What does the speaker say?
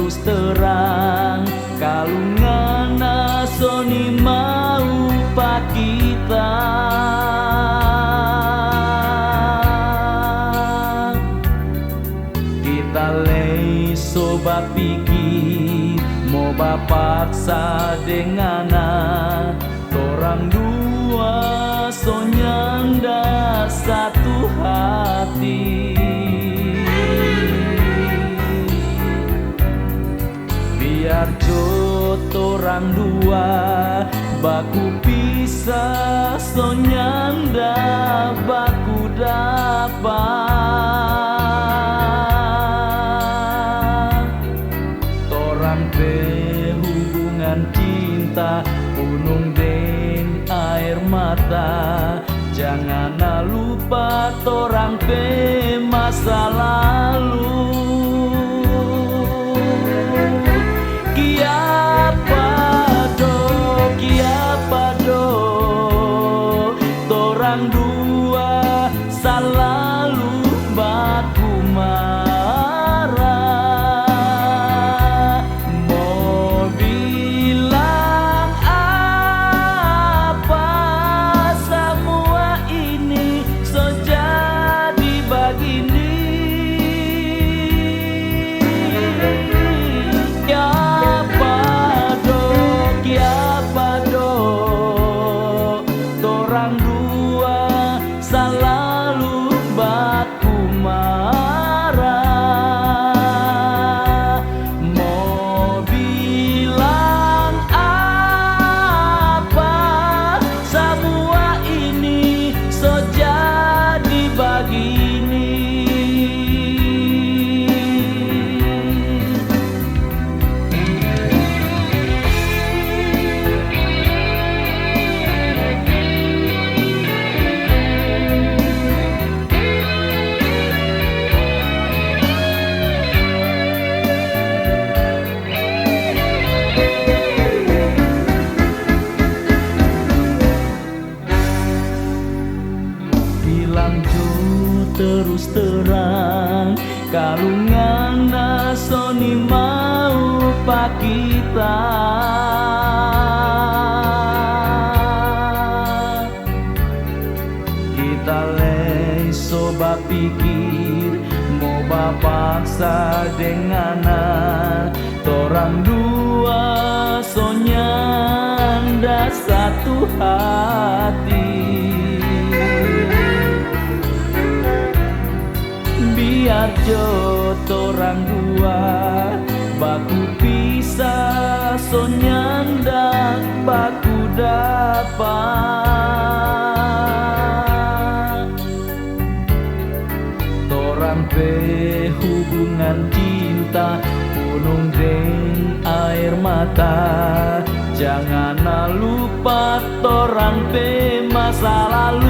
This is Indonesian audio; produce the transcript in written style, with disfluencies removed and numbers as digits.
terus terang kalungana soni mau pak kita. Kita lei soba pikir mau bapaksa dengana torang dua so nyanda satu hati. Biar torang dua baku pisah so nyanda baku dapat. Torang pe hubungan cinta gunung deng air mata. Jangan lupa torang pe masa lalu. Kiapa do torang dua selalu baku marah. Mau bilang apa semua ini so jadi begini. Torang dua selalu baku marah. Mau bilang apa semua ini so jadi begini. Bilang terus terang kalungana soni mau pak kita. Kita lei soba pikir mau bapaksa dengana torang dua so nyanda satu hati. Biar torang dua baku pisah so nyanda baku dapat. Torang pe hubungan cinta gunung deng air mata. Jangan lupa torang pe masa lalu.